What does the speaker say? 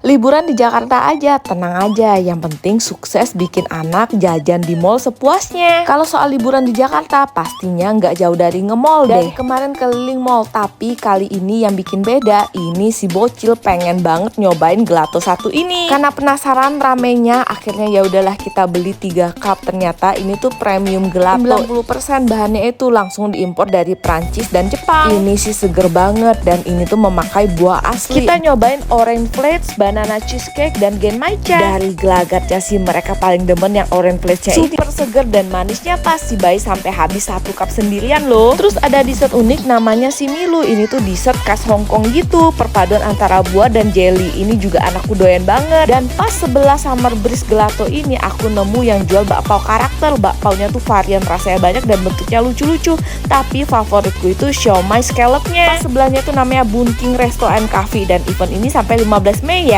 Liburan di Jakarta aja, tenang aja. Yang penting sukses bikin anak jajan di mall sepuasnya. Kalau soal liburan di Jakarta, pastinya nggak jauh dari nge-mall deh. Dari kemarin keliling mall, tapi kali ini yang bikin beda, ini si bocil pengen banget nyobain gelato satu ini. Karena penasaran ramenya, akhirnya ya udahlah kita beli 3 cup. Ternyata ini tuh premium gelato. 90% bahannya itu langsung diimpor dari Prancis dan Jepang. Ini sih seger banget dan ini tuh memakai buah asli. Kita nyobain orange flakes, banana cheesecake, dan genmaicha. Dari gelagatnya sih mereka paling demen yang orange flakes-nya ini. Super seger dan manisnya pas, si bayi sampai habis 1 cup sendirian loh. Terus ada dessert unik namanya si Milu. Ini tuh dessert khas Hongkong gitu, perpaduan antara buah dan jelly. Ini juga anakku doyan banget. Dan pas sebelah Summer Breeze gelato ini aku nemu yang jual bakpao karakter. Bakpaonya tuh varian rasanya banyak dan bentuknya lucu-lucu. Tapi favoritku itu siomay scallopnya. Pas sebelahnya tuh namanya Bunting Resto and Cafe, dan event ini sampai 15 Mei ya.